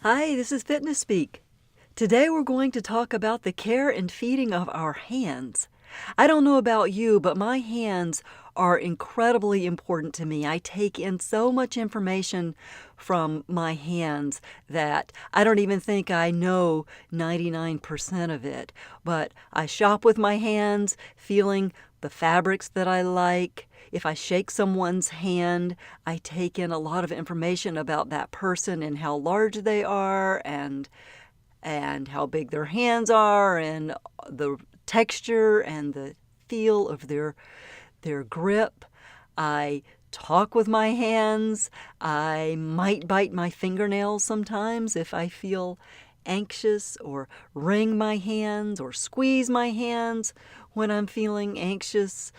Hi, this is Fitness Speak. Today we're going to talk about the care and feeding of our hands. I don't know about you, but my hands are incredibly important to me. I take in so much information from my hands that I don't even think I know 99% of it. But I shop with my hands, feeling the fabrics that I like. If I shake someone's hand, I take in a lot of information about that person and how large they are and how big their hands are and the texture and the feel of their grip. I talk with my hands. I might bite my fingernails sometimes if I feel anxious, or wring my hands or squeeze my hands when I'm feeling anxious.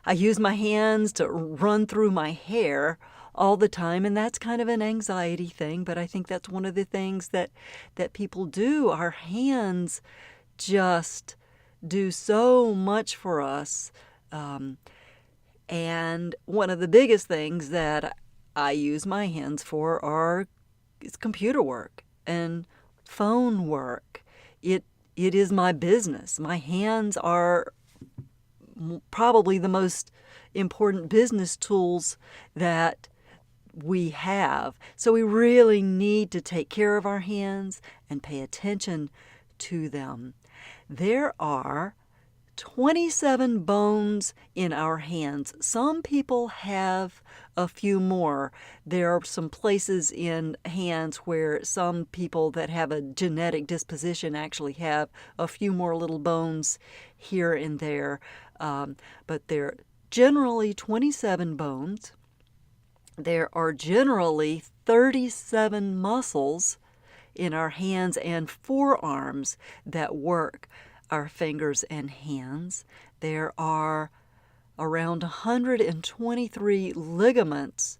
I use my hands to run through my hair all the time, and that's kind of an anxiety thing, but I think that's one of the things that people do. Our hands just do so much for us. And one of the biggest things that I use my hands for is computer work and phone work. It is my business. My hands are probably the most important business tools that we have. So we really need to take care of our hands and pay attention to them. There are 27 bones in our hands. Some people have a few more. There are some places in hands where some people that have a genetic disposition actually have a few more little bones here and there. But there are generally 27 bones. There are generally 37 muscles in our hands and forearms that work our fingers and hands. There are around 123 ligaments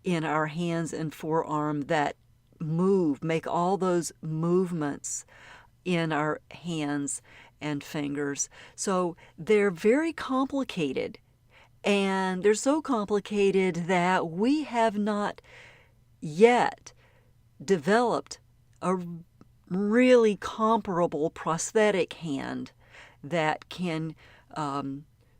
in our hands and forearm that make all those movements in our hands and fingers. So they're very complicated. And they're so complicated that we have not yet developed a really comparable prosthetic hand that can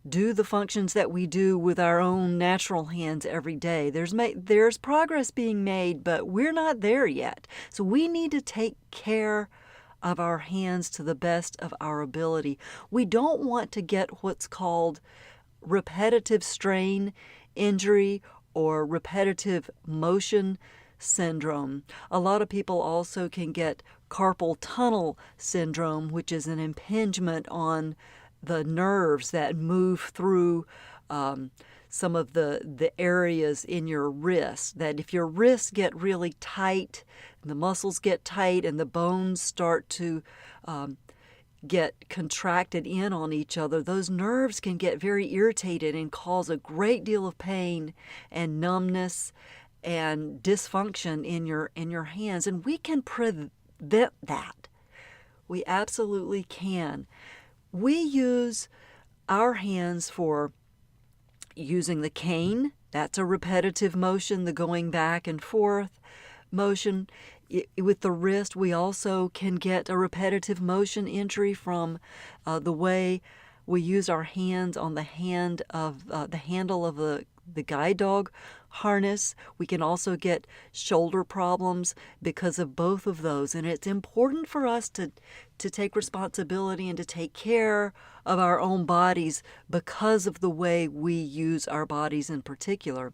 do the functions that we do with our own natural hands every day. There's progress being made, but we're not there yet. So we need to take care of our hands to the best of our ability. We don't want to get what's called repetitive strain injury or repetitive motion syndrome. A lot of people also can get carpal tunnel syndrome, which is an impingement on the nerves that move through some of the areas in your wrist. That if your wrists get really tight, the muscles get tight, and the bones start to get contracted in on each other, those nerves can get very irritated and cause a great deal of pain and numbness and dysfunction in your hands. And we can prevent that. We absolutely can. We use our hands for using the cane. That's a repetitive motion, the going back and forth motion. With the wrist, we also can get a repetitive motion injury from the way we use our hands on the handle of the guide dog harness. We can also get shoulder problems because of both of those. And it's important for us to take responsibility and to take care of our own bodies because of the way we use our bodies in particular.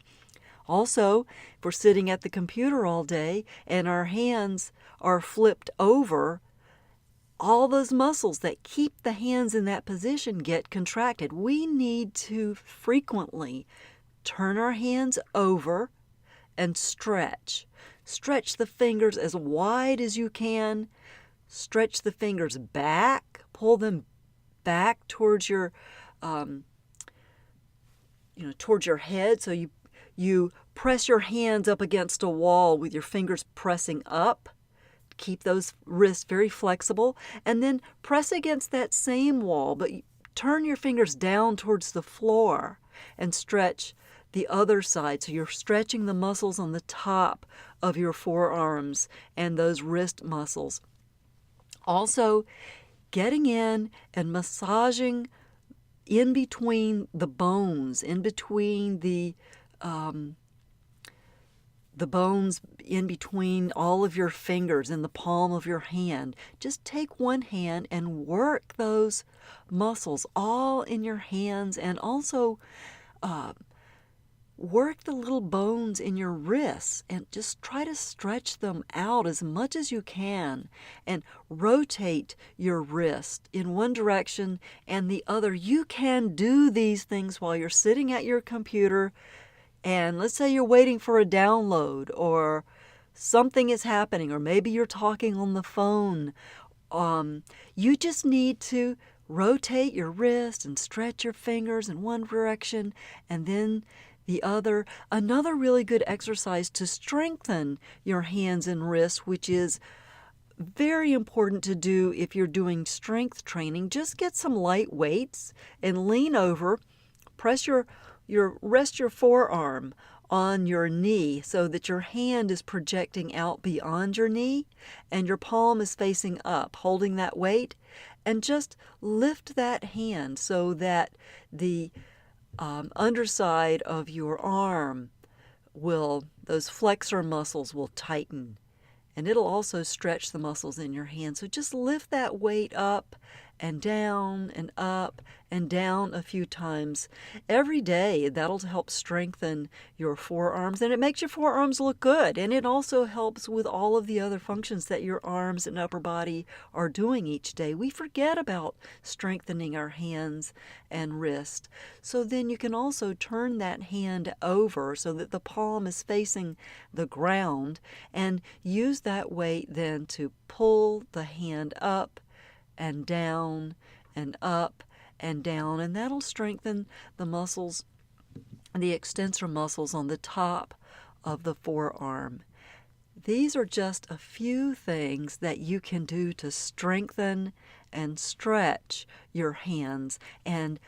Also, if we're sitting at the computer all day and our hands are flipped over, all those muscles that keep the hands in that position get contracted. We need to frequently turn our hands over and stretch. Stretch the fingers as wide as you can. Stretch the fingers back. Pull them back towards your, towards your head. So you press your hands up against a wall with your fingers pressing up. Keep those wrists very flexible. And then press against that same wall, but turn your fingers down towards the floor and stretch the other side. So you're stretching the muscles on the top of your forearms and those wrist muscles. Also, getting in and massaging in between the bones, in between the bones in between all of your fingers in the palm of your hand. Just take one hand and work those muscles all in your hands, and also work the little bones in your wrists and just try to stretch them out as much as you can, and rotate your wrist in one direction and the other. You can do these things while you're sitting at your computer, and let's say you're waiting for a download, or something is happening, or maybe you're talking on the phone. You just need to rotate your wrist and stretch your fingers in one direction and then the other. Another really good exercise to strengthen your hands and wrists, which is very important to do if you're doing strength training, just get some light weights and lean over, rest your forearm on your knee so that your hand is projecting out beyond your knee and your palm is facing up, holding that weight, and just lift that hand so that the underside of your arm those flexor muscles will tighten, and it'll also stretch the muscles in your hand. So just lift that weight up and down and up and down a few times every day. That'll help strengthen your forearms, and it makes your forearms look good, and it also helps with all of the other functions that your arms and upper body are doing each day. We forget about strengthening our hands and wrist. So then you can also turn that hand over so that the palm is facing the ground, and use that weight then to pull the hand up and down and up and down, and that'll strengthen the muscles, the extensor muscles on the top of the forearm. These are just a few things that you can do to strengthen and stretch your hands, and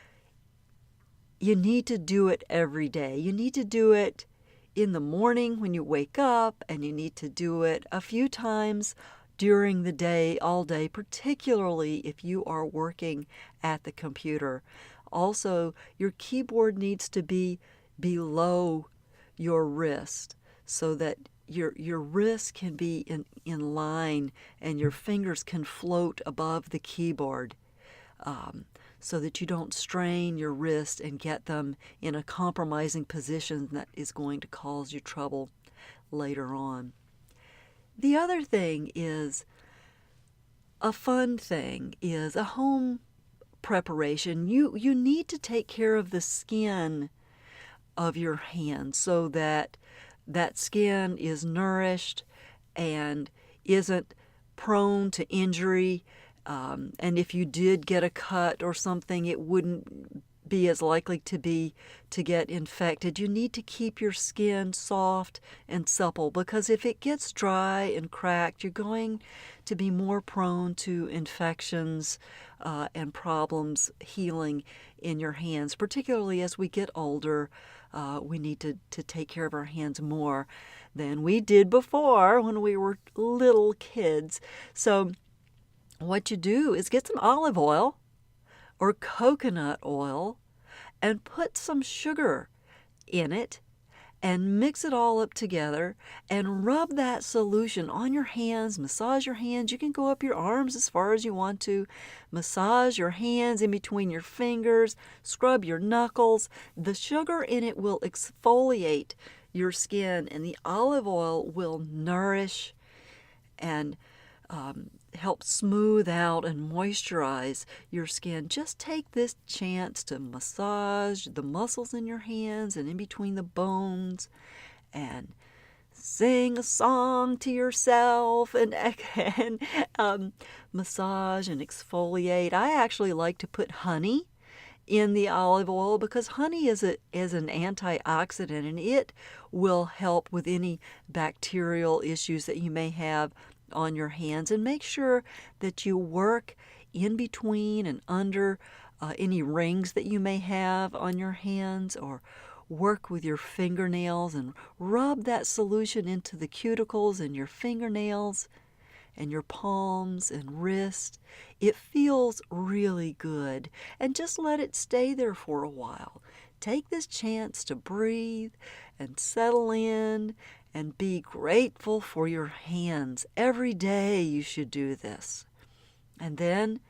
you need to do it every day. You need to do it in the morning when you wake up, and you need to do it a few times during the day, all day, particularly if you are working at the computer. Also, your keyboard needs to be below your wrist so that your wrist can be in line and your fingers can float above the keyboard, so that you don't strain your wrist and get them in a compromising position that is going to cause you trouble later on. The other thing is, a fun thing is a home preparation. You need to take care of the skin of your hand so that that skin is nourished and isn't prone to injury. And if you did get a cut or something, it wouldn't be as likely to get infected. You need to keep your skin soft and supple, because if it gets dry and cracked, you're going to be more prone to infections and problems healing in your hands. Particularly as we get older, we need to take care of our hands more than we did before when we were little kids. So what you do is get some olive oil or coconut oil and put some sugar in it and mix it all up together and rub that solution on your hands. Massage your hands. You can go up your arms as far as you want to. Massage your hands in between your fingers. Scrub your knuckles. The sugar in it will exfoliate your skin, and the olive oil will nourish and help smooth out and moisturize your skin. Just take this chance to massage the muscles in your hands and in between the bones, and sing a song to yourself and massage and exfoliate. I actually like to put honey in the olive oil because honey is an antioxidant, and it will help with any bacterial issues that you may have on your hands. And make sure that you work in between and under any rings that you may have on your hands, or work with your fingernails and rub that solution into the cuticles and your fingernails and your palms and wrist. It feels really good. And just let it stay there for a while. Take this chance to breathe and settle in and be grateful for your hands. Every day you should do this. And then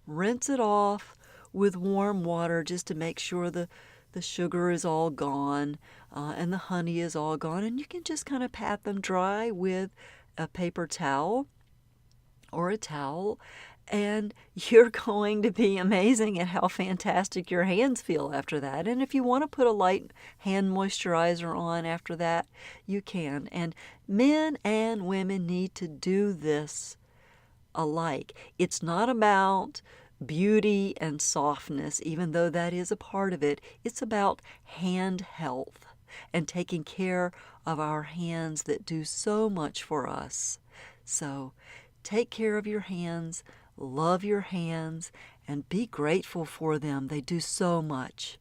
rinse it off with warm water just to make sure the sugar is all gone and the honey is all gone. And you can just kind of pat them dry with a paper towel or a towel, and you're going to be amazing at how fantastic your hands feel after that. And if you want to put a light hand moisturizer on after that, you can. And men and women need to do this alike. It's not about beauty and softness, even though that is a part of it. It's about hand health and taking care of our hands that do so much for us. So take care of your hands, love your hands, and be grateful for them. They do so much.